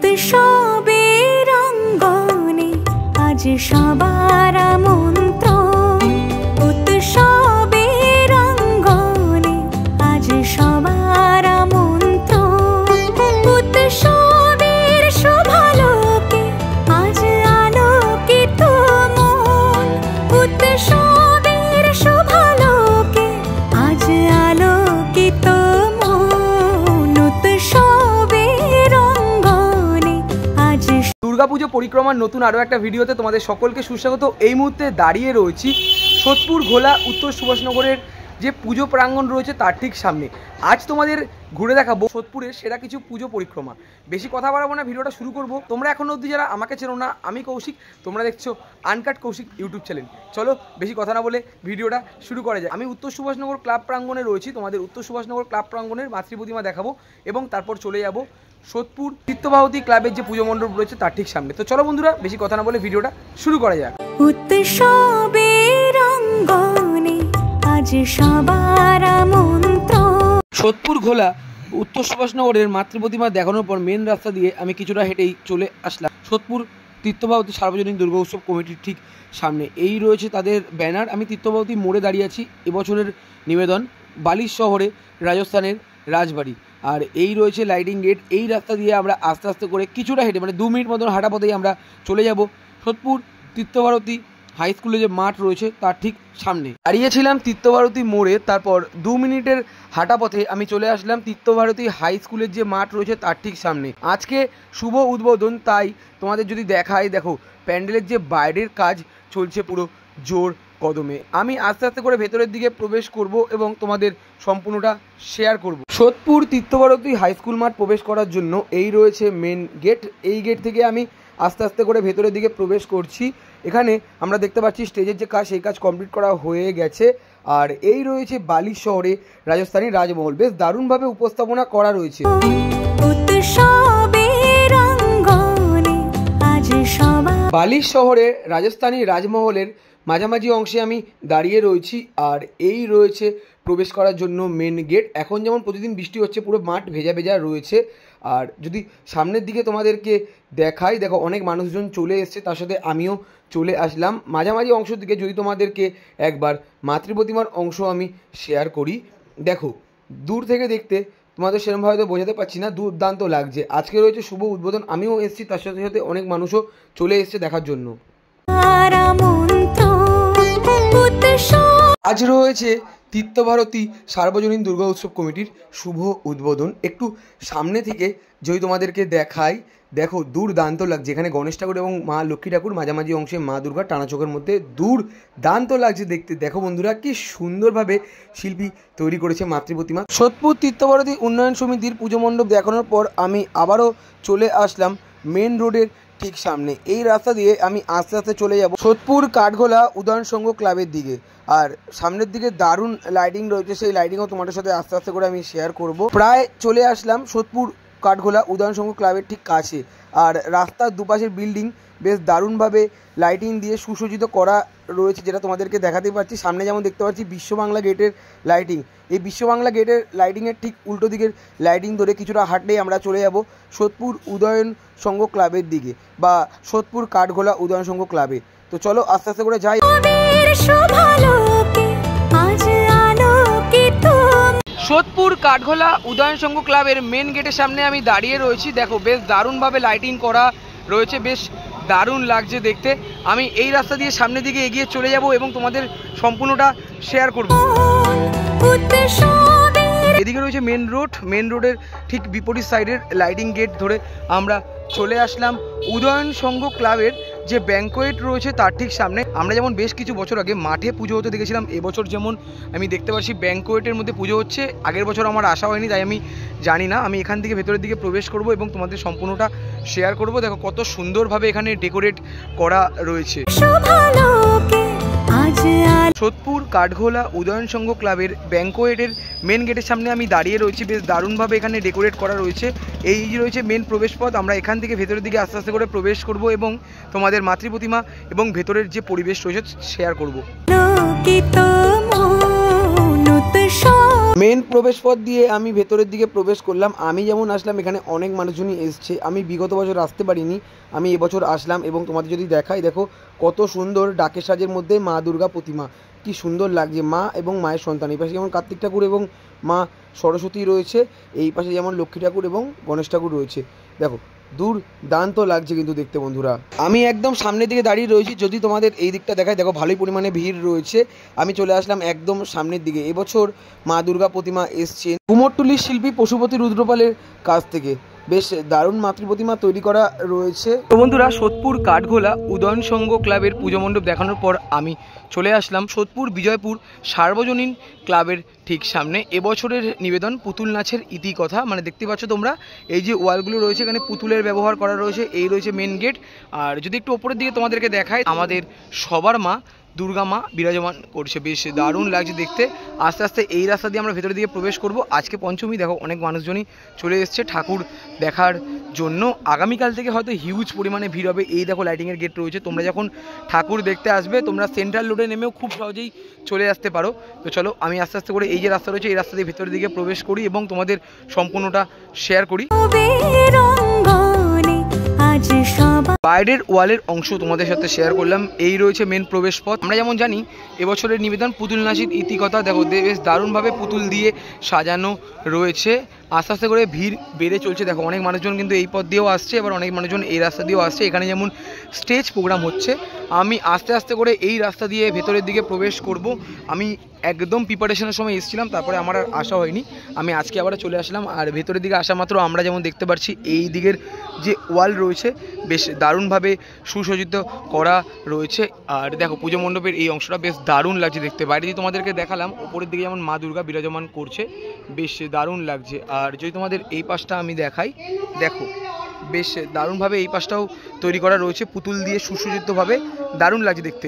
উৎসবের অঙ্গনে আজ সবার আমন্ত্রণ, উৎসবের অঙ্গনে আজ সবার আমন্ত্রণ, উৎসবের শোভালোকে আজ আলোকিত মন, উৎসবের শোভালোকে আজ আলোকিত মন, উৎসবের অঙ্গনে আজ। দুর্গাপুজো পরিক্রমার নতুন আরও একটা ভিডিওতে তোমাদের সকলকে সুস্বাগত। এই মুহূর্তে দাঁড়িয়ে রয়েছি সোদপুর ঘোলা উত্তর সুভাষনগরের যে পুজো প্রাঙ্গণ রয়েছে তার ঠিক সামনে। আজ তোমাদের ঘুরে দেখাবো সোদপুরের সেরা কিছু পুজো পরিক্রমা। বেশি কথা বাড়াবো না, ভিডিওটা শুরু করব। তোমরা এখনো অবধি যারা আমাকে চেনো না, আমি কৌশিক, তোমরা দেখছো আনকাট কৌশিক ইউটিউব চ্যানেল। চলো বেশি কথা না বলে ভিডিওটা শুরু করা যায়। আমি উত্তর সুভাষনগর ক্লাব প্রাঙ্গণে রয়েছি, তোমাদের উত্তর সুভাষনগর ক্লাব প্রাঙ্গণের মাতৃ প্রতিমা দেখাবো এবং তারপর চলে যাব সোদপুর চিত্তভাবতী ক্লাবের যে পুজো মণ্ডপ রয়েছে তার ঠিক সামনে। তো চলো বন্ধুরা বেশি কথা না বলে ভিডিওটা শুরু করা যাক। উৎসবের অঙ্গনে আজ সবার আমন্ত্রণ। সোদপুর ঘোলা উত্তর সুভাষনগরের মাতৃ প্রতিমা দেখানোর পর মেন রাস্তা দিয়ে আমি কিছুটা হেঁটেই চলে আসলাম সোদপুর তীর্থভাবতী সার্বজনীন দুর্গা উৎসব কমিটির ঠিক সামনে। এই রয়েছে তাদের ব্যানার। আমি তীর্থভাবতী মোড়ে দাঁড়িয়ে আছি। এবছরের নিবেদন বালির শহরে রাজস্থানের রাজবাড়ি। আর এই রয়েছে লাইটিং গেট। এই রাস্তা দিয়ে আমরা আস্তে আস্তে করে কিছুটা হেঁটে মানে 2 মিনিট মতন হাঁটা পথেই আমরা চলে যাব সোদপুর তীর্থভারতী হাই স্কুলে যে মাঠ রয়েছে তার ঠিক সামনে। দাঁড়িয়েছিলাম তীর্থভারতী মোড়ে, তারপর 2 মিনিটের হাঁটা পথে আমি চলে আসলাম তীর্থভারতী হাই স্কুলের যে মাঠ রয়েছে তার ঠিক সামনে। আজকে শুভ উদ্বোধন, তাই তোমাদের যদি দেখাই, দেখো প্যান্ডেলের যে বাইরের কাজ চলছে পুরো জোর কদমে। আমি আস্তে আস্তে করে ভেতরের দিকে প্রবেশ করব এবং তোমাদের সম্পূর্ণটা শেয়ার করব। সোদপুর তীর্থভারতী হাই স্কুল মাঠ প্রবেশ করার জন্য এই রয়েছে মেন গেট। এই গেট থেকে আমি আস্তে আস্তে করে ভেতরের দিকে প্রবেশ করছি। এখানে আমরা দেখতে পাচ্ছি স্টেজের যে কাজ, সেই কাজ কমপ্লিট করা হয়ে গেছে। আর এই রয়েছে বালির শহরে রাজস্থানী রাজমহল, বেশ দারুণভাবে উপস্থাপনা করা রয়েছে। বালির শহরে রাজস্থানী রাজমহলের মাঝামাঝি অংশে আমি দাঁড়িয়ে রয়েছি। আর এই রয়েছে প্রবেশ করার জন্য মেন গেট। এখন যেমন প্রতিদিন বৃষ্টি হচ্ছে, পুরো মাঠ ভেজা ভেজা রয়েছে। আর যদি সামনের দিকে তোমাদেরকে দেখাই, দেখো অনেক মানুষজন চলে এসছে, তার সাথে আমিও চলে আসলাম। মাঝামাঝি অংশ থেকে যদি তোমাদেরকে একবার মাতৃ প্রতিমার অংশ আমি শেয়ার করি, দেখো দূর থেকে দেখতে তোমাদের সেরকমভাবে তো বোঝাতে পারছি না, দুর্দান্ত লাগছে। আজকে রয়েছে শুভ উদ্বোধন, আমিও এসেছি, তার সাথে সাথে অনেক মানুষও চলে এসছে দেখার জন্য। আজ রয়েছে তীর্থভারতী সার্বজনীন দুর্গা উৎসব কমিটির শুভ উদ্বোধন। একটু সামনে থেকে যদি তোমাদেরকে দেখাই, দেখো দুর্দান্ত লাগছে। এখানে গণেশ ঠাকুর এবং মা লক্ষ্মী ঠাকুর, মাঝামাঝি অংশে মা দুর্গা টানা চোখের মধ্যে, দুর্দান্ত লাগছে দেখতে। দেখো বন্ধুরা কি সুন্দরভাবে শিল্পী তৈরি করেছে মাতৃ প্রতিমা। সোদপুর তীর্থভারতী উন্নয়ন সমিতির পুজো মণ্ডপ দেখানোর পর আমি আবারও চলে আসলাম মেন রোডের ঠিক সামনে। এই রাস্তা দিয়ে আমি আস্তে আস্তে চলে যাব সোদপুর কাঠগোলা উদয়ন সংঘ ক্লাবের দিকে। আর সামনের দিকে দারুণ লাইটিং রয়েছে, সেই লাইটিংও তোমাদের সাথে আস্তে আস্তে করে আমি শেয়ার করব। প্রায় চলে আসলাম সোদপুর কাঠগোলা উদয়ন সংঘ ক্লাবের ঠিক কাছে। আর রাস্তার দুপাশের বিল্ডিং বেশ দারুণভাবে লাইটিং দিয়ে সুসজ্জিত করা রয়েছে, যেটা তোমাদেরকে দেখাতে পারছি। সামনে যেমন দেখতে পাচ্ছি বিশ্ব বাংলা গেটের লাইটিং। এই বিশ্ব বাংলা গেটের লাইটিংয়ের ঠিক উল্টো দিকের লাইটিং ধরে কিছুটা হাঁটলেই আমরা চলে যাব সোদপুর উদয়ন সংঘ ক্লাবের দিকে বা সোদপুর কাঠগোলা উদয়ন সংঘ ক্লাবে। তো চলো আস্তে আস্তে করে যাই। সোদপুর কাঠগোলা উদয়ন সংঘ ক্লাবের মেন গেটের সামনে আমি দাঁড়িয়ে রয়েছি। দেখো বেশ দারুণভাবে লাইটিং করা রয়েছে, বেশ দারুণ লাগছে দেখতে। আমি এই রাস্তা দিয়ে সামনের দিকে এগিয়ে চলে যাব এবং তোমাদের সম্পূর্ণটা শেয়ার করব। এদিকে রয়েছে মেন রোড। মেন রোডের ঠিক বিপরীত সাইডের লাইটিং গেট ধরে আমরা চলে আসলাম উদয়ন সংঘ ক্লাবের যে ব্যাঙ্কোয়েট রয়েছে তার ঠিক সামনে। আমরা যেমন বেশ কিছু বছর আগে মাঠে পুজো হতে দেখেছিলাম, এবছর যেমন আমি দেখতে পাচ্ছি ব্যাঙ্কোয়েটের মধ্যে পুজো হচ্ছে। আগের বছর আমার আসা হয়নি, তাই আমি জানি না। আমি এখান থেকে ভেতরের দিকে প্রবেশ করব এবং তোমাদের সম্পূর্ণটা শেয়ার করব। দেখো কত সুন্দরভাবে এখানে ডেকোরেট করা রয়েছে। সোদপুর কাঠগোলা উদয়ন সংঘ ক্লাবের ব্যাঙ্কোয়েটের মেন গেটের সামনে আমি দাঁড়িয়ে রয়েছি। বেশ দারুণভাবে এখানে ডেকোরেট করা রয়েছে। এই রয়েছে মেন প্রবেশ পথ। আমরা এখান থেকে ভেতরের দিকে আস্তে আস্তে করে প্রবেশ করব এবং তোমাদের মাতৃ প্রতিমা এবং ভেতরের যে পরিবেশ রয়েছে শেয়ার করব। মেন প্রবেশ পথ দিয়ে আমি ভেতরের দিকে প্রবেশ করলাম। আমি যেমন আসলাম এখানে অনেক মানুষজনই এসছে। আমি বিগত বছর আসতে পারিনি, আমি এবছর আসলাম এবং তোমাদের যদি দেখাই, দেখো কত সুন্দর ডাকের সাজের মধ্যে মা দুর্গা প্রতিমা, কি সুন্দর লাগছে। মা এবং মায়ের সন্তান, এই পাশে যেমন কার্তিক ঠাকুর এবং মা সরস্বতী রয়েছে, এই পাশে যেমন লক্ষ্মী ঠাকুর এবং গণেশ ঠাকুর রয়েছে। দেখো দুর্দান্ত লাগছে কিন্তু দেখতে বন্ধুরা। আমি একদম সামনের দিকে দাঁড়িয়ে রয়েছি, যদি তোমাদের এই দিকটা দেখায় দেখো ভালোই পরিমাণে ভিড় রয়েছে। আমি চলে আসলাম একদম সামনের দিকে। এবছর মা দুর্গা প্রতিমা এসছেন কুমোরটুলির শিল্পী পশুপতি রুদ্রপালের কাছ থেকে। বেশ দারুণ মাতৃ প্রতিমা তৈরি করা রয়েছে। তো বন্ধুরা, সোদপুর কাঠগোলা উদয়ন সংঘ ক্লাবের পুজো মণ্ডপ দেখানোর পর আমি চলে আসলাম সোদপুর বিজয়পুর সার্বজনীন ক্লাবের ঠিক সামনে। এবছরের নিবেদন পুতুল নাচের ইতিকথা। মানে দেখতে পাচ্ছ তোমরা, এই যে ওয়ালগুলো রয়েছে এখানে পুতুলের ব্যবহার করা রয়েছে। এই রয়েছে মেন গেট। আর যদি একটু ওপরের দিকে তোমাদেরকে দেখায়, আমাদের সবার মা দুর্গা মা বিরাজমান করছে। বেশ দারুণ লাগছে দেখতে। আস্তে আস্তে এই রাস্তা দিয়ে আমরা ভেতরের দিকে প্রবেশ করব। আজকে পঞ্চমী, দেখো অনেক মানুষজনই চলে এসছে ঠাকুর দেখার জন্য। আগামীকাল থেকে হয়তো হিউজ পরিমাণে ভিড় হবে। এই দেখো লাইটিংয়ের গেট রয়েছে। তোমরা যখন ঠাকুর দেখতে আসবে তোমরা সেন্ট্রাল রোডে নেমেও খুব সহজেই চলে আসতে পারো। তো চলো আমি আস্তে আস্তে করে এই যে রাস্তা রয়েছে এই রাস্তা দিয়ে ভেতরের দিকে প্রবেশ করি এবং তোমাদের সম্পূর্ণটা শেয়ার করি। বাইরের ওয়ালের অংশ তোমাদের সাথে শেয়ার করলাম। এই রয়েছে মেন প্রবেশ পথ। আমরা যেমন জানি এবছরের নিবেদন পুতুল নাচের ইতিকথা। দেখো বেশ দারুণভাবে পুতুল দিয়ে সাজানো রয়েছে। আস্তে আস্তে করে ভিড় বেড়ে চলছে। দেখো অনেক মানুষজন কিন্তু এই পথ দিয়েও আসছে, এবার অনেক মানুষজন এই রাস্তা দিয়েও আসছে। এখানে যেমন স্টেজ প্রোগ্রাম হচ্ছে। আমি আস্তে আস্তে করে এই রাস্তা দিয়ে ভেতরের দিকে প্রবেশ করব। আমি একদম প্রিপারেশনের সময় এসেছিলাম, তারপরে আমার আর আসা হয়নি। আমি আজকে আবার চলে আসলাম। আর ভেতরের দিকে আসা মাত্র আমরা যেমন দেখতে পাচ্ছি এই দিকের যে ওয়াল রয়েছে বেশ দারুণভাবে সুসজ্জিত করা রয়েছে। আর দেখো পুজো মণ্ডপের এই অংশটা বেশ দারুণ লাগছে দেখতে। বাইরে দিয়ে তোমাদেরকে দেখালাম, উপরের দিকে যেমন মা দুর্গা বিরাজমান করছে, বেশ দারুণ লাগছে। আর যদি তোমাদের এই পাশটা আমি দেখাই, দেখো বেশ দারুণভাবে এই পাশটাও তৈরি করা রয়েছে পুতুল দিয়ে সুসজ্জিতভাবে, দারুণ লাগছে দেখতে।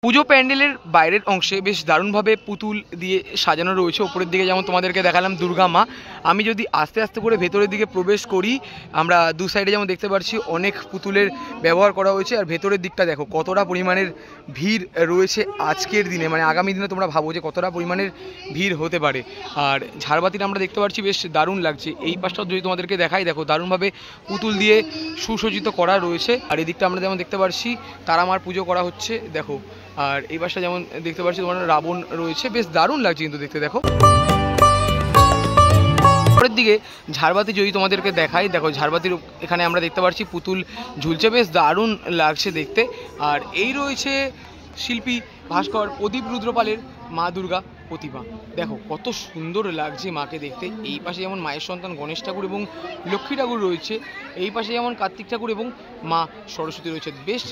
পুজো প্যান্ডেলের বাইরের অংশে বেশ দারুণভাবে পুতুল দিয়ে সাজানো রয়েছে। উপরের দিকে যেমন তোমাদেরকে দেখালাম দুর্গা মা। আমি যদি আস্তে আস্তে করে ভেতরের দিকে প্রবেশ করি, আমরা দু সাইডে যেমন দেখতে পাচ্ছি অনেক পুতুলের ব্যবহার করা হয়েছে। আর ভেতরের দিকটা দেখো কতটা পরিমাণের ভিড় রয়েছে আজকের দিনে। মানে আগামী দিনে তোমরা ভাবো যে কতটা পরিমাণের ভিড় হতে পারে। আর ঝাড়বাতিটা আমরা দেখতে পাচ্ছি, বেশ দারুণ লাগছে। এই পাশটাও যদি তোমাদেরকে দেখাই, দেখো দারুণভাবে পুতুল দিয়ে সুসজ্জিত করা রয়েছে। আর এই দিকটা আমরা যেমন দেখতে পাচ্ছি তারা মার পুজো করা হচ্ছে, দেখো। আর এই পাশটা যেমন দেখতে পাচ্ছি তোমার রাবণ রয়েছে, বেশ দারুণ লাগছে কিন্তু দেখতে। দেখো পরের দিকে ঝাড়বাতি যদি তোমাদেরকে দেখাই, দেখো ঝাড়বাতির এখানে আমরা দেখতে পাচ্ছি পুতুল ঝুলছে, বেশ দারুণ লাগছে দেখতে। আর এই রয়েছে শিল্পী ভাস্কর প্রদীপ রুদ্রপালের মা দুর্গা প্রতিমা। দেখো কত সুন্দর লাগছে মাকে দেখতে। এই পাশে যেমন মায়ের সন্তান গণেশ ঠাকুর এবং লক্ষ্মী ঠাকুর রয়েছে, এই পাশে যেমন কার্তিক ঠাকুর এবং মা সরস্বতী রয়েছে, বেশ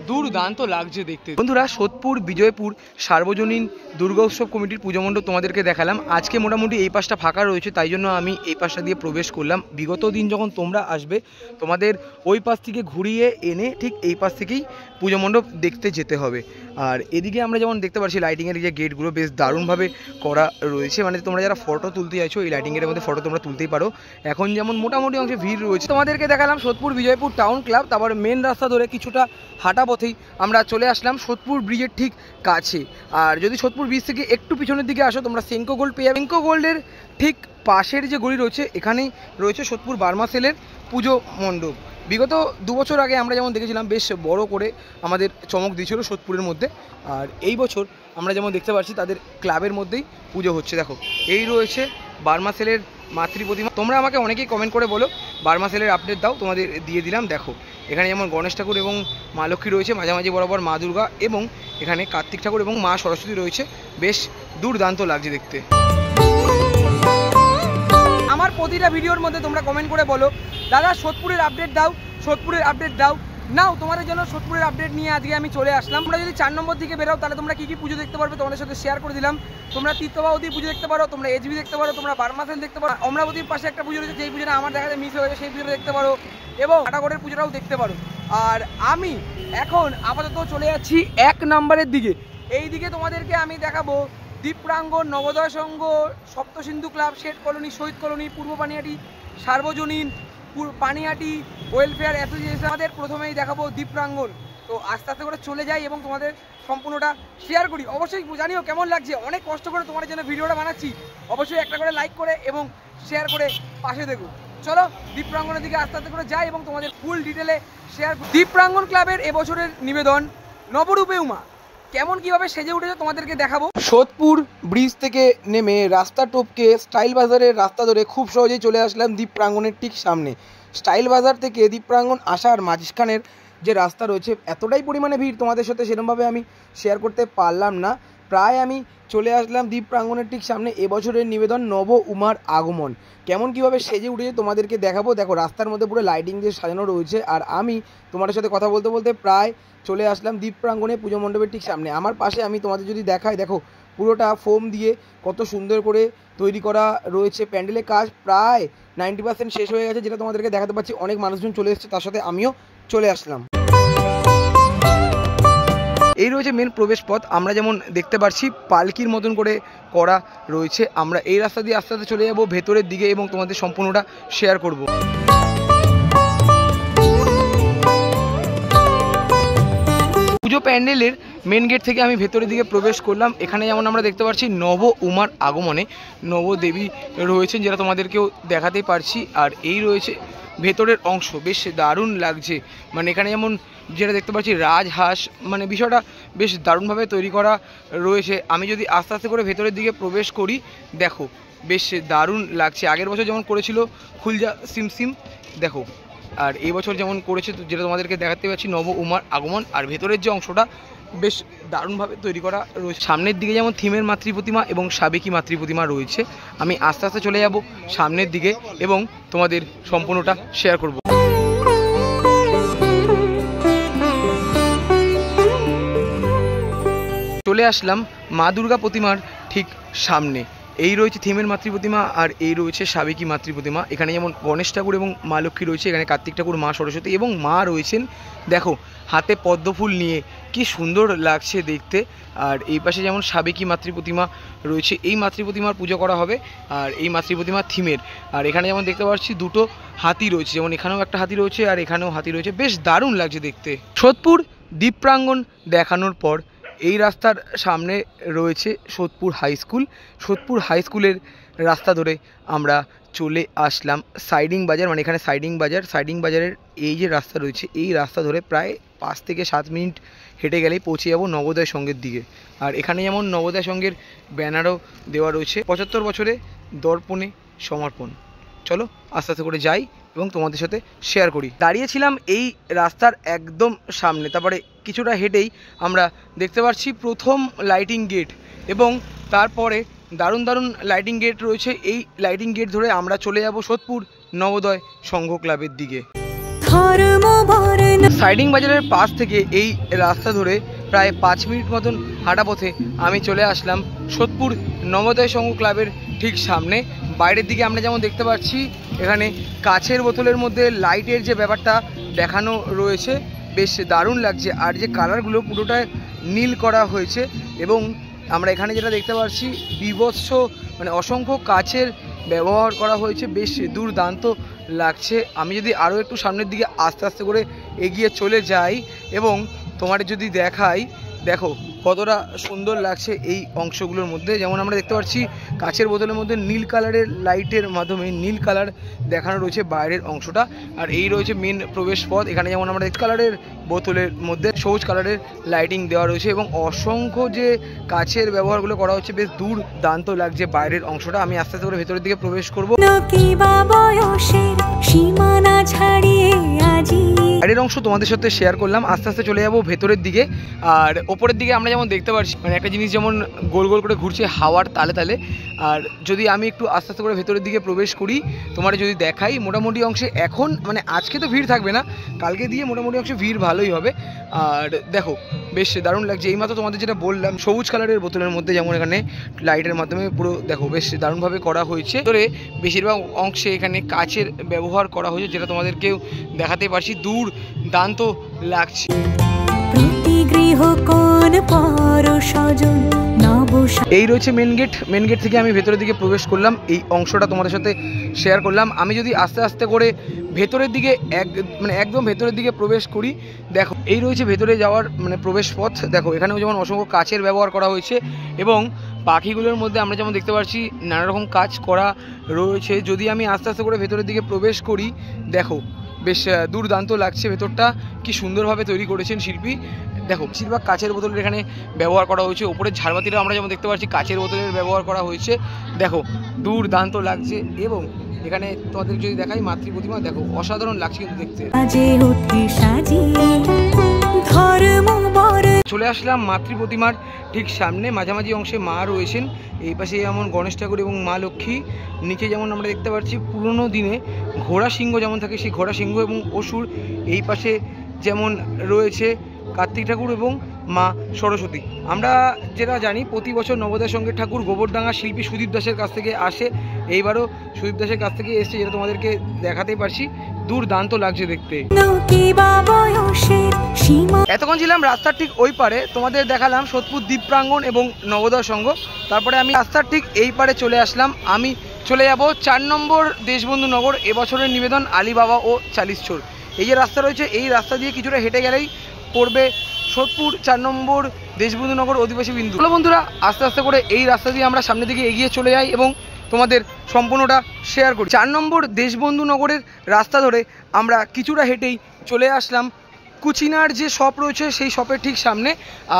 দুর্দান্ত লাগছে দেখতে। বন্ধুরা, সোদপুর বিজয়পুর সার্বজনীন দুর্গা উৎসব কমিটির পুজো মণ্ডপ তোমাদেরকে দেখালাম। আজকে মোটামুটি এই পাশটা ফাঁকা রয়েছে, তাই জন্য আমি এই পাশটা দিয়ে প্রবেশ করলাম। বিগত দিন যখন তোমরা আসবে তোমাদের ওই পাশ থেকে ঘুরিয়ে এনে ঠিক এই পাশ থেকেই পুজো মণ্ডপ দেখতে যেতে হবে। আর এদিকে আমরা যেমন দেখতে পাচ্ছি লাইটিংয়ের যে গেটগুলো বেশ দারুণভাবে করা রয়েছে। মানে তোমরা যারা ফটো তুলতে চাইছো এই লাইটিংয়ের মধ্যে ফটো তোমরা তুলতেই পারো। এখন যেমন মোটামুটি অংশে ভিড় রয়েছে। তোমাদেরকে দেখালাম সোদপুর বিজয়পুর টাউন ক্লাব। তারপর মেন রাস্তা ধরে কিছুটা হাঁটা পথেই আমরা চলে আসলাম সোদপুর ব্রিজের ঠিক কাছে। আর যদি সোদপুর ব্রিজ থেকে একটু পিছনের দিকে আসো তোমরা সেঙ্কো গোল্ড পেয়ে যাবে। সেঙ্কো গোল্ডের ঠিক পাশের যে গলি রয়েছে এখানেই রয়েছে সোদপুর বার্মা সেলের পুজো মণ্ডপ। বিগত 2 বছর আগে আমরা যেমন দেখেছিলাম বেশ বড় করে আমাদের চমক দিয়েছিল সোদপুরের মধ্যে। আর এই বছর আমরা যেমন দেখতে পাচ্ছি তাদের ক্লাবের মধ্যেই পুজো হচ্ছে। দেখো এই রয়েছে বার্মা সেলের মাতৃ প্রতিমা। তোমরা আমাকে অনেকেই কমেন্ট করে বলো বার্মা সেলের আপডেট দাও, তোমাদের দিয়ে দিলাম। দেখো এখানে যেমন গণেশ ঠাকুর এবং মা লক্ষ্মী রয়েছে, মাঝামাঝি বরাবর মা দুর্গা এবং এখানে কার্তিক ঠাকুর এবং মা সরস্বতী রয়েছে, বেশ দুর্দান্ত লাগছে দেখতে। আমার প্রতিটা ভিডিওর মধ্যে তোমরা কমেন্ট করে বলো দাদা সোদপুরের আপডেট দাও, সোদপুরের আপডেট দাও। নাও তোমাদের জন্য সোদপুরের আপডেট নিয়ে আজকে আমি চলে আসলাম। তোমরা যদি 4 নম্বর দিকে বেরো তাহলে তোমরা কী কী পুজো দেখতে পারবে তোমাদের সাথে শেয়ার করে দিলাম। তোমরা তীর্থবাহতী পুজো দেখতে পারো, তোমরা এইচবি দেখতে পারো, তোমরা বার্মা সেল দেখতে পারো, অমরাবতীর পাশে একটা পুজো রয়েছে যেই পুজোটা আমার দেখাতে মিস হয়ে গেছে সেই পুজোটা দেখতে পারো এবং আটাগড়ের পুজোটাও দেখতে পারো। আর আমি এখন আপাতত চলে যাচ্ছি 1 নম্বরের দিকে। এই দিকে তোমাদেরকে আমি দেখাবো দ্বীপ্রাঙ্গন, নবোদয় সংঘ, সপ্তসিন্ধু ক্লাব, শেঠ কলোনি, শহীদ কলোনি, পূর্ব পানিহাটি সার্বজনীন, পানিহাটি ওয়েলফেয়ার অ্যাসোসিয়েশন। আমাদের প্রথমেই দেখাবো দ্বীপ্রাঙ্গন। তো তো আস্তে আস্তে করে চলে যাই এবং তোমাদের সম্পূর্ণটা শেয়ার করি। অবশ্যই জানিও কেমন লাগছে, অনেক কষ্ট করে তোমাদের জন্য ভিডিওটা বানাচ্ছি। অবশ্যই একটা করে লাইক করে এবং শেয়ার করে পাশে দেখো। চলো দ্বীপ প্রাঙ্গণের দিকে আস্তে আস্তে করে যাই এবং তোমাদের ফুল ডিটেলে শেয়ার। দ্বীপ প্রাঙ্গণ ক্লাবের এবছরের নিবেদন নবরূপে উমা কেমন কিভাবে সেজে উঠেছে তোমাদেরকে দেখাবো। সোদপুর ব্রিজ থেকে নেমে রাস্তা টপকে স্টাইল বাজারের রাস্তা ধরে খুব সহজেই চলে আসলাম দ্বীপ প্রাঙ্গণের ঠিক সামনে। স্টাইল বাজার থেকে দ্বীপ প্রাঙ্গণ আসার মাঝখানের যে রাস্তা রয়েছে এতটাই পরিমাণে ভিড় তোমাদের সাথে সেরকমভাবে আমি শেয়ার করতে পারলাম না। প্রায় আমি চলে আসলাম দ্বীপ প্রাঙ্গণের ঠিক সামনে। এবছরের নিবেদন নব উমার আগমন কেমন কিভাবে সেজে উঠেছে তোমাদেরকে দেখাবো। দেখো রাস্তার মধ্যে পুরো লাইটিং দিয়ে সাজানো রয়েছে আর আমি তোমাদের সাথে কথা বলতে বলতে প্রায় চলে আসলাম দ্বীপ প্রাঙ্গণে পুজো মণ্ডপের ঠিক সামনে। আমার পাশে আমি তোমাদের যদি দেখাই, দেখো পুরোটা ফোম দিয়ে কত সুন্দর করে তৈরি করা রয়েছে। প্যান্ডেলের কাজ প্রায় 90% শেষ হয়ে গেছে, যেটা তোমাদেরকে দেখাতে পাচ্ছি। অনেক মানুষজন চলে এসেছে, তার সাথে আমিও চলে আসলাম। এই রয়েছে মেন প্রবেশ পথ। আমরা যেমন দেখতে পাচ্ছি পালকির মতন করে করা রয়েছে। আমরা এই রাস্তা দিয়ে আস্তে আস্তে চলে যাব ভেতরের দিকে এবং তোমাদের সম্পূর্ণটা শেয়ার করব। পুজো প্যান্ডেলের মেন গেট থেকে আমি ভেতরের দিকে প্রবেশ করলাম। এখানে যেমন আমরা দেখতে পাচ্ছি নব উমার আগমনে নবদেবী রয়েছেন, যেটা তোমাদেরকেও দেখাতে পারছি। আর এই রয়েছে ভেতরের অংশ, বেশ দারুণ লাগছে। মানে এখানে যেমন যেটা দেখতে পাচ্ছি রাজহাঁস, মানে বিষয়টা বেশ দারুণভাবে তৈরি করা রয়েছে। আমি যদি আস্তে আস্তে করে ভেতরের দিকে প্রবেশ করি, দেখো বেশ দারুণ লাগছে। আগের বছর যেমন করেছিল খুলজা সিমসিম, দেখো। আর এই বছর যেমন করেছে, যেটা তোমাদেরকে দেখাতে পাচ্ছি নব উমার আগমন। আর ভেতরের যে অংশটা বেশ দারুণভাবে তৈরি করা রয়েছে। সামনের দিকে যেমন থিমের মাতৃ প্রতিমা এবং সাবেকি মাতৃ প্রতিমা রয়েছে। আমি আস্তে আস্তে চলে যাব সামনের দিকে এবং তোমাদের সম্পূর্ণটা শেয়ার করব। চলে আসলাম মা দুর্গা প্রতিমার ঠিক সামনে। এই রয়েছে থিমের মাতৃ প্রতিমা আর এই রয়েছে সাবেকি মাতৃ প্রতিমা। এখানে যেমন গণেশ ঠাকুর এবং মা লক্ষ্মী রয়েছে, এখানে কার্তিক ঠাকুর, মা সরস্বতী এবং মা রয়েছেন। দেখো হাতে পদ্মফুল নিয়ে কি সুন্দর লাগছে দেখতে। আর এই পাশে যেমন সাবেকি মাতৃ প্রতিমা রয়েছে, এই মাতৃ প্রতিমার পুজো করা হবে। আর এই মাতৃ প্রতিমা থিমের। আর এখানে যেমন দেখতে পাচ্ছি দুটো হাতি রয়েছে, যেমন এখানেও একটা হাতি রয়েছে আর এখানেও হাতি রয়েছে, বেশ দারুণ লাগছে দেখতে। সোদপুর দ্বীপ প্রাঙ্গণ দেখানোর পর এই রাস্তার সামনে রয়েছে Sodepur high school. Sodepur high স্কুলের রাস্তা ধরে আমরা চলে আসলাম সাইডিং বাজার, মানে এখানে সাইডিং বাজার। সাইডিং বাজারের এই যে রাস্তা রয়েছে, এই রাস্তা ধরে প্রায় 5 থেকে 7 মিনিট হেঁটে গেলেই পৌঁছে যাব নবোদয় সংঘের দিকে। আর এখানে যেমন নবোদয় সংঘের ব্যানারও দেওয়া রয়েছে, 75 বছরে দর্পণে সমর্পণ। চলো আস্তে আস্তে করে যাই এবং তোমাদের সাথে শেয়ার করি। দাঁড়িয়েছিলাম এই রাস্তার একদম সামনে, তারপরে কিছুটা হেঁটেই আমরা দেখতে পাচ্ছি প্রথম লাইটিং গেট এবং তারপরে দারুণ দারুণ লাইটিং গেট রয়েছে। এই লাইটিং গেট ধরে আমরা চলে যাব সোদপুর নবোদয় সংঘ ক্লাবের দিকে। সাইডিং বাজারের পাশ থেকে এই রাস্তা ধরে প্রায় 5 মিনিট মতন হাঁটা পথে আমি চলে আসলাম সোদপুর নবোদয় সংঘ ক্লাবের ঠিক সামনে। বাইরের দিকে আমরা যেমন দেখতে পাচ্ছি এখানে কাচের বোতলের মধ্যে লাইটের যে ব্যাপারটা দেখানো রয়েছে, বেশ দারুণ লাগছে। আর যে কালারগুলো পুরোটা নীল করা হয়েছে এবং আমরা এখানে যেটা দেখতে পাচ্ছি বিভৎস, মানে অসংখ্য কাচের ব্যবহার করা হয়েছে, বেশ দুর্দান্ত লাগছে। আমি যদি আরও একটু সামনের দিকে আস্তে আস্তে করে এগিয়ে চলে যাই এবং তোমার যদি দেখাই, দেখো কতটা সুন্দর লাগছে এই অংশগুলোর মধ্যে। যেমন আমরা দেখতে পাচ্ছি কাচের বোতলের মধ্যে নীল কালারের লাইটের মাধ্যমে নীল কালার দেখানো রয়েছে বাইরের অংশটা। আর এই রয়েছে মেন প্রবেশ পথ। এখানে যেমন আমরা রেড কালারের বোতলের মধ্যে সবুজ কালারের লাইটিং দেওয়া রয়েছে এবং অসংখ্য যে কাচের ব্যবহারগুলো করা হচ্ছে, বেশ দুর্দান্ত লাগছে বাইরের অংশটা। আমি আস্তে আস্তে করে ভেতরের দিকে প্রবেশ করবো। বাইরের অংশ তোমাদের সাথে শেয়ার করলাম, আস্তে আস্তে চলে যাবো ভেতরের দিকে। আর ওপরের দিকে আমরা যেমন দেখতে পাচ্ছি, মানে একটা জিনিস যেমন গোল গোল করে ঘুরছে হাওয়ার তালে তালে। আর যদি আমি একটু আস্তে আস্তে করে ভেতরের দিকে প্রবেশ করি, তোমার যদি দেখাই মোটামুটি অংশে এখন, মানে আজকে তো ভিড় থাকবে না, কালকে দিয়ে মোটামুটি অংশে ভিড় ভালোই হবে। আর দেখো বেশ দারুণ লাগছে। এইমাত্র তোমাদের যেটা বললাম সবুজ কালারের বোতলের মধ্যে যেমন এখানে লাইটের মাধ্যমে পুরো দেখো বেশ দারুণভাবে করা হয়েছে। ধরে বেশিরভাগ অংশে এখানে কাচের ব্যবহার করা হয়েছে, যেটা তোমাদেরকেও দেখাতে পারছি, দুর্দান্ত লাগছে। গৃহ কোন পর স্বজন নব। এই রয়েছে মেন গেট। মেন গেট থেকে আমি ভেতরের দিকে প্রবেশ করলাম, এই অংশটা তোমাদের সাথে শেয়ার করলাম। আমি যদি আস্তে আস্তে করে ভেতরের দিকে একদম ভেতরের দিকে প্রবেশ করি, দেখো এই রয়েছে ভেতরে যাওয়ার প্রবেশ পথ। দেখো এখানেও যেমন অসংখ্য কাচের ব্যবহার করা হয়েছে এবং পাখিগুলোর মধ্যে আমরা যেমন দেখতে পাচ্ছি নানা রকম কাজ করা রয়েছে। যদি আমি আস্তে আস্তে করে ভেতরের দিকে প্রবেশ করি, দেখো বেশ দুর্দান্ত লাগছে। ভেতরটা কি সুন্দরভাবে তৈরি করেছেন শিল্পী। দেখো বেশিরভাগ কাচের বোতলের এখানে ব্যবহার করা হয়েছে। ওপরের ঝাড়বাতিটা আমরা যেমন দেখতে পাচ্ছি কাচের বোতলের ব্যবহার করা হয়েছে। দেখো দুর্দান্ত লাগছে। এবং এখানে তোমাদের যদি দেখাই মাতৃ প্রতিমা, দেখো অসাধারণ লাগছে কিন্তু দেখতে। চলে আসলাম মাতৃ প্রতিমার ঠিক সামনে, মাঝামাঝি অংশে মা রয়েছেন। এই পাশে যেমন গণেশ ঠাকুর এবং মা লক্ষ্মী। নিচে যেমন আমরা দেখতে পাচ্ছি পুরনো দিনে ঘোড়া সিংহ যেমন থাকে সেই ঘোড়া সিংহ এবং অসুর। এই পাশে যেমন রয়েছে কার্তিক ঠাকুর এবং মা সরস্বতী। আমরা যেটা জানি প্রতি বছর নবোদয় সঙ্গীত ঠাকুর গোবরডাঙ্গা শিল্পী সুদীপ দাসের কাছ থেকে আসে। এইবারও সুদীপ দাসের কাছ থেকে এসছে, যেটা তোমাদেরকে দেখাতেই পারছি। দুর্দান্ত লাগছে দেখতে। এতক্ষণ ছিলাম রাস্তার ঠিক ওই পারে, তোমাদের দেখালাম সোদপুর দ্বীপ প্রাঙ্গণ এবং নবোদয় সংঘ। তারপরে আমি রাস্তার ঠিক এই পারে চলে আসলাম। আমি চলে যাব 4 নম্বর দেশবন্ধু নগর। এবছরের নিবেদন আলিবাবা ও 40 চোর। এই যে রাস্তা রয়েছে, এই রাস্তা দিয়ে কিছুটা হেঁটে গেলেই পড়বে সোদপুর 4 নম্বর দেশবন্ধু নগর অধিবাসী বিন্দু। চলো বন্ধুরা, আস্তে আস্তে করে এই রাস্তা দিয়ে আমরা সামনের দিকে এগিয়ে চলে যাই এবং তোমাদের সম্পূর্ণটা শেয়ার করি। 4 নম্বর দেশবন্ধু নগরের রাস্তা ধরে আমরা কিছুটা হেঁটেই চলে আসলাম কুচিনার যে শপ রয়েছে সেই শপের ঠিক সামনে।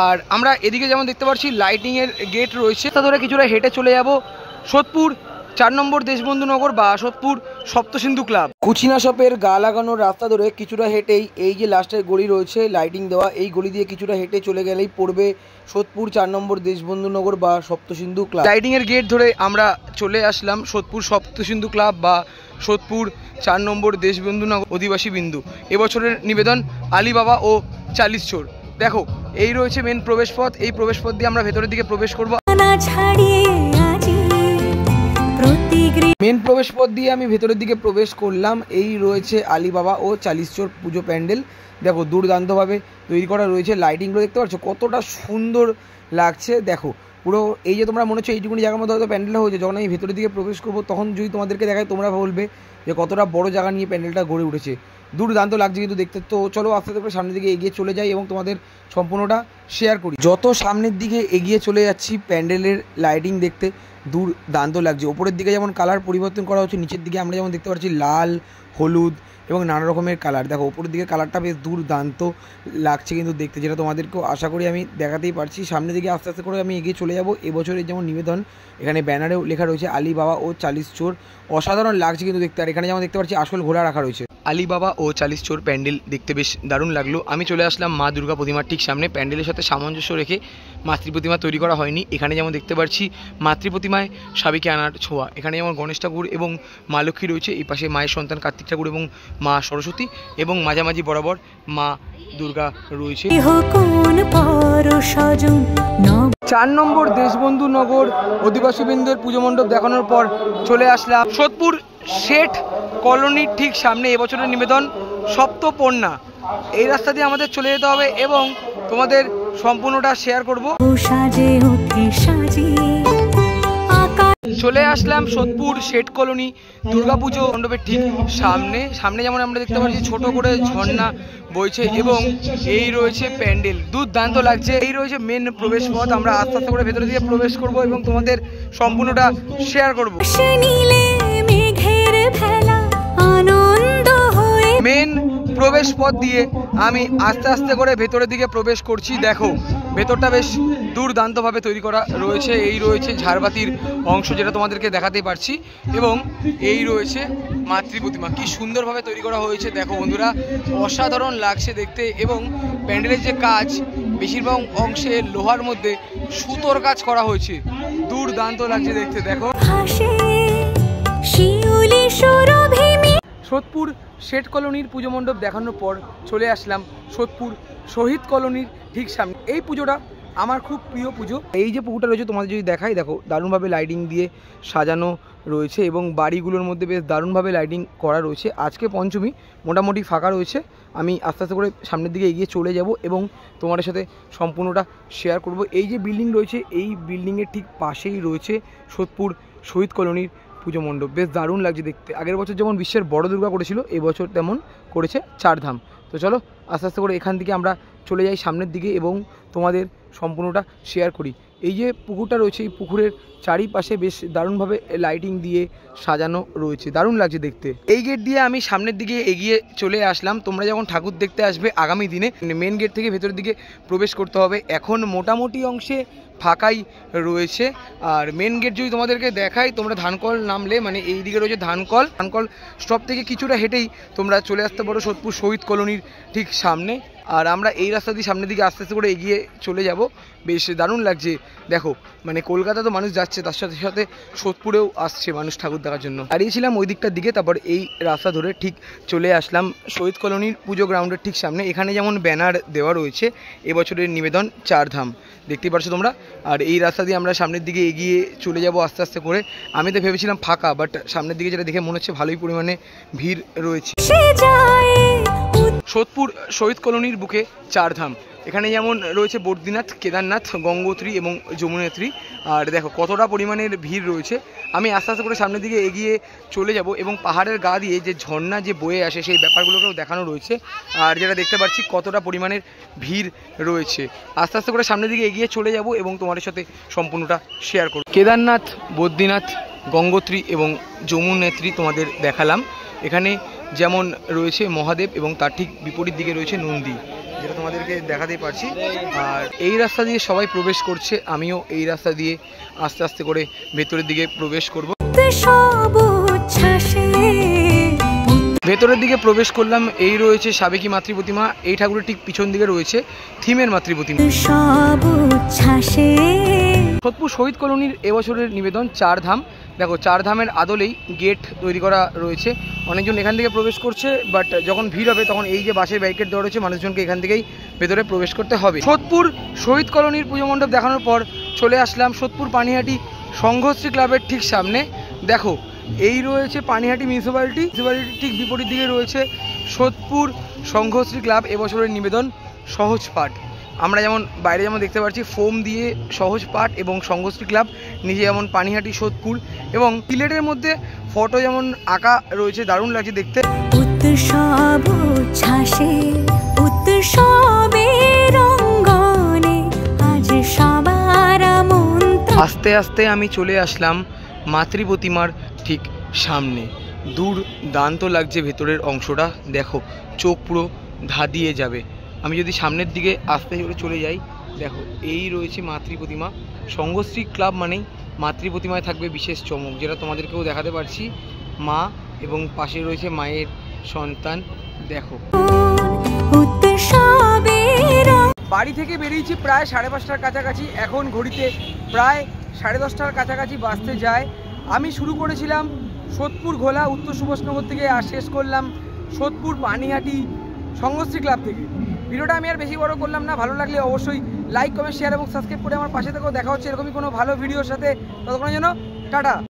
আর আমরা এদিকে যেমন দেখতে পাচ্ছি লাইটিংয়ের গেট রয়েছে। তা ধরে কিছুটা হেঁটে চলে যাব সোদপুর 4 নম্বর দেশবন্ধু নগর বা সোদপুর সপ্তসিন্ধু ক্লাব। কুচিনা শপের গা লাগানোর রাস্তা ধরে কিছুটা হেঁটেই এই যে লাস্টের গলি রয়েছে লাইটিং দেওয়া, এই গলি দিয়ে কিছুটা হেঁটে চলে গেলেই পড়বে সোদপুর 4 নম্বর দেশবন্ধু নগর বা সপ্তসিন্ধু ক্লাব। লাইটিংয়ের গেট ধরে আমরা চলে আসলাম সোদপুর সপ্তসিন্ধু ক্লাব বা সোদপুর 4 নম্বর দেশবন্ধু নগর অধিবাসী বিন্দু। এবছরের নিবেদন আলিবাবা ও 40 চোর। দেখো এই রয়েছে মেন প্রবেশ পথ। এই প্রবেশ পথ দিয়ে আমরা ভেতরের দিকে প্রবেশ করব। মেন প্রবেশ পথ দিয়ে আমি ভেতরের দিকে প্রবেশ করলাম। এই রয়েছে আলিবাবা ও 40 চোর পুজো প্যান্ডেল। দেখো দুর্দান্তভাবে তৈরি করা রয়েছে। লাইটিংগুলো দেখতে পাচ্ছ কতটা সুন্দর লাগছে। দেখো পুরো এই যে তোমরা মনে হচ্ছে এইটুকুনি জায়গার মধ্যে হয়তো প্যান্ডেলটা হয়েছে। যখন আমি ভেতরের দিকে প্রবেশ করবো তখন যদি তোমাদেরকে দেখায় তোমরা বলবে যে কতটা বড় জায়গা নিয়ে প্যান্ডেলটা গড়ে উঠেছে। দুর্দান্ত লাগছে কিন্তু দেখতে। তো চলো আস্তে আস্তে করে সামনের দিকে এগিয়ে চলে যাই এবং তোমাদের সম্পূর্ণটা শেয়ার করি। যত সামনের দিকে এগিয়ে চলে যাচ্ছি প্যান্ডেলের লাইটিং দেখতে দুর্দান্ত লাগছে। ওপরের দিকে যেমন কালার পরিবর্তন করা হচ্ছে, নিচের দিকে আমরা যেমন দেখতে পাচ্ছি লাল, হলুদ এবং নানা রকমের কালার। দেখো ওপরের দিকে কালারটা বেশ দুর্দান্ত লাগছে কিন্তু দেখতে, যেটা তোমাদেরকেও আশা করি আমি দেখাতেই পারছি। সামনের দিকে আস্তে আস্তে করে আমি এগিয়ে চলে যাব। এবছরের যেমন নিবেদন, এখানে ব্যানারেও লেখা রয়েছে আলিবাবা ও 40 চোর। অসাধারণ লাগছে কিন্তু দেখতে। আর এখানে যেমন দেখতে পাচ্ছি আসল ঘোড়া রাখা রয়েছে। আলিবাবা ও 40 চোর প্যান্ডেল দেখতে বেশ দারুণ লাগলো। আমি চলে আসলাম মা দুর্গা প্রতিমার ঠিক সামনে। প্যান্ডেলের সাথে সামঞ্জস্য রেখে মাতৃ প্রতিমা তৈরি করা হয়নি। এখানে যেমন দেখতে পাচ্ছি মাতৃ প্রতিমায় সাবিকে আনার ছোঁয়া। এখানে যেমন গণেশ ঠাকুর এবং মা লক্ষ্মী রয়েছে, এই পাশে মায়ের সন্তান কার্তিক ঠাকুর এবং মা সরস্বতী এবং মাঝামাঝি বরাবর মা দুর্গা রয়েছে। 4 নম্বর দেশবন্ধু নগর অধিবাসী বৃন্দের পুজো মণ্ডপ দেখানোর পর চলে আসলাম সোদপুর শেঠ কলোনির ঠিক সামনে। এবছরের নিবেদন সপ্তপর্ণা। এই রাস্তা দিয়ে আমাদের চলে যেতে হবে এবং তোমাদের সম্পূর্ণটা শেয়ার করব। চলে আসলাম সোদপুর শেঠ কলোনি দুর্গাপুজো মণ্ডপের ঠিক সামনে যেমন আমরা দেখতে পাচ্ছি ছোট করে ঝর্ণা বইছে এবং এই রয়েছে প্যান্ডেল। দুর্দান্ত লাগছে। এই রয়েছে মেন প্রবেশ পথ। আমরা আস্তে আস্তে করে ভেতরে দিয়ে প্রবেশ করব এবং তোমাদের সম্পূর্ণটা শেয়ার করব। মেন প্রবেশ পথ দিয়ে আমি আস্তে আস্তে করে ভেতরের দিকে প্রবেশ করছি। দেখো ভেতরটা বেশ দুর্দান্তভাবে তৈরি করা রয়েছে। এই রয়েছে ঝাড়বাতির অংশ, যেটা তোমাদেরকে দেখাতেই পারছি এবং এই রয়েছে মাতৃ প্রতিমা। কি সুন্দরভাবে তৈরি করা হয়েছে দেখো বন্ধুরা, অসাধারণ লাগছে দেখতে। এবং প্যান্ডেলের যে কাজ বেশিরভাগ অংশে লোহার মধ্যে সুতোর কাজ করা হয়েছে। দুর্দান্ত লাগছে দেখতে। দেখো সোদপুর শেঠ কলোনির পুজো মণ্ডপ দেখানোর পর চলে আসলাম সোদপুর শহীদ কলোনির ঠিক সামনে। এই পুজোটা আমার খুব প্রিয় পুজো। এই যে পুকুরটা রয়েছে তোমাদের যদি দেখাই, দেখো দারুণভাবে লাইটিং দিয়ে সাজানো রয়েছে এবং বাড়িগুলোর মধ্যে বেশ দারুণভাবে লাইটিং করা রয়েছে। আজকে পঞ্চমী, মোটামুটি ফাঁকা রয়েছে। আমি আস্তে আস্তে করে সামনের দিকে এগিয়ে চলে যাব এবং তোমাদের সাথে সম্পূর্ণটা শেয়ার করব। এই যে বিল্ডিং রয়েছে, এই বিল্ডিংয়ের ঠিক পাশেই রয়েছে সোদপুর শহীদ কলোনির পুজো মণ্ডপ। বেশ দারুণ লাগছে দেখতে। আগের বছর যেমন বিশ্বের বড় দুর্গা করেছিল, এবছর তেমন করেছে চারধাম। তো চলো আস্তে আস্তে করে এখান থেকে আমরা চলে যাই সামনের দিকে এবং তোমাদের সম্পূর্ণটা শেয়ার করি। এই যে পুকুরটা রয়েছে, এই পুকুরের চারিপাশে বেশ দারুণভাবে লাইটিং দিয়ে সাজানো রয়েছে, দারুণ লাগছে দেখতে। এই গেট দিয়ে আমি সামনের দিকে এগিয়ে চলে আসলাম। তোমরা যখন ঠাকুর দেখতে আসবে আগামী দিনে, মেন গেট থেকে ভেতরের দিকে প্রবেশ করতে হবে। এখন মোটামুটি অংশে ফাঁকাই রয়েছে। আর মেন গেট যদি তোমাদেরকে দেখাই, তোমরা ধানকল নামলে মানে এই দিকে রয়েছে ধানকল স্টপ থেকে কিছুটা হেঁটেই তোমরা চলে আসতে পারো সোদপুর শহীদ কলোনির ঠিক সামনে। আর আমরা এই রাস্তা দিয়ে সামনের দিকে আস্তে আস্তে করে এগিয়ে চলে যাব। বেশ দারুণ লাগছে দেখো, মানে কলকাতা তো মানুষ যাচ্ছে, তার সাথে সাথে সোদপুরেও আসছে মানুষ ঠাকুর দেখার জন্য। দাঁড়িয়েছিলাম ওই দিকটার দিকে, তারপর এই রাস্তা ধরে ঠিক চলে আসলাম শহীদ কলোনির পুজো গ্রাউন্ডের ঠিক সামনে। এখানে যেমন ব্যানার দেওয়া রয়েছে এবছরের নিবেদন চারধাম, দেখতেই পারছো তোমরা। আর এই রাস্তা দিয়ে আমরা সামনের দিকে এগিয়ে চলে যাব আস্তে আস্তে করে। আমি তো ভেবেছিলাম ফাঁকা, বাট সামনের দিকে যেটা দেখে মনে হচ্ছে ভালোই পরিমাণে ভিড় রয়েছে। সোদপুর শহীদ কলোনির বুকে চারধাম, এখানে যেমন রয়েছে বদ্রীনাথ, কেদারনাথ, গঙ্গোত্রী এবং যমুনেত্রী। আর দেখো কতটা পরিমাণের ভিড় রয়েছে। আমি আস্তে আস্তে করে সামনের দিকে এগিয়ে চলে যাব এবং পাহাড়ের গা দিয়ে যে ঝর্ণা যে বয়ে আসে সেই ব্যাপারগুলোকেও দেখানো রয়েছে। আর যেটা দেখতে পাচ্ছি কতটা পরিমাণের ভিড় রয়েছে। আস্তে আস্তে করে সামনের দিকে এগিয়ে চলে যাব এবং তোমাদের সাথে সম্পূর্ণটা শেয়ার করব। কেদারনাথ, বদ্রীনাথ, গঙ্গোত্রী এবং যমুনেত্রী তোমাদের দেখালাম। এখানে যেমন রয়েছে মহাদেব এবং তার ঠিক বিপরীত দিকে রয়েছে নন্দী, যেটা তোমাদেরকে দেখাতেই পারছি। আর এই রাস্তা দিয়ে সবাই প্রবেশ করছে, আমিও এই রাস্তা দিয়ে আস্তে আস্তে করে ভেতরের দিকে প্রবেশ করব। ভেতরের দিকে প্রবেশ করলাম। এই রয়েছে সাবেকি মাতৃ প্রতিমা। এই ঠাকুরের ঠিক পিছন দিকে রয়েছে থিমের মাতৃ প্রতিমা। সোদপুর শহীদ কলোনির এবছরের নিবেদন চারধাম। দেখো চারধামের আদলেই গেট তৈরি করা রয়েছে। অনেকজন এখান থেকে প্রবেশ করছে, বাট যখন ভিড় হবে তখন এই যে বাসের ব্যারিকেড দেওয়া রয়েছে, মানুষজনকে এখান থেকেই ভেতরে প্রবেশ করতে হবে। সোদপুর শহীদ কলোনির পুজো মণ্ডপ দেখানোর পর চলে আসলাম সোদপুর পানিহাটি সংঘশ্রী ক্লাবের ঠিক সামনে। দেখো এই রয়েছে পানিহাটি মিউনিসিপ্যালিটির ঠিক বিপরীত দিকে রয়েছে সোদপুর সংঘশ্রী ক্লাব এবছরের নিবেদন সহজ পাঠ। আমরা যেমন বাইরে যেমন দেখতে পাচ্ছি ফোম দিয়ে সহজ পাঠ এবং সংঘশ্রী ক্লাব, নিজে যেমন পানিহাটি সোদপুর এবং প্লেটের মধ্যে ফটো যেমন আঁকা রয়েছে, দারুণ লাগছে দেখতে। আস্তে আস্তে আমি চলে আসলাম মাতৃ প্রতিমার ঠিক সামনে। দুর্দান্ত লাগছে ভেতরের অংশটা, দেখো চোখ পুরো ধাঁধিয়ে যাবে। আমি যদি সামনের দিকে আস্তে করে চলে যাই, দেখো এই রয়েছে মাতৃ প্রতিমা। সংঘশ্রী ক্লাব মানেই মাতৃ প্রতিমায় থাকবে বিশেষ চমক, যেটা তোমাদেরকেও দেখাতে পারছি। মা এবং পাশে রয়েছে মায়ের সন্তান। দেখো বাড়ি থেকে বেরিয়েছি প্রায় 5:30টার কাছাকাছি, এখন ঘড়িতে প্রায় 10:30টার কাছাকাছি বাজতে যায়। আমি শুরু করেছিলাম সোদপুর ঘোলা উত্তর সুভাষনগর থেকে, আর শেষ করলাম সোদপুর পানিহাটি সংঘশ্রী ক্লাব থেকে। ভিডিওটা আমি আর বেশি বড় করলাম না। ভালো লাগলে অবশ্যই লাইক, কমেন্ট, শেয়ার এবং সাবস্ক্রাইব করে আমার পাশে থেকেও। দেখা হচ্ছে এরকমই কোনো ভালো ভিডিওর সাথে। ততক্ষণের জন্য টাটা।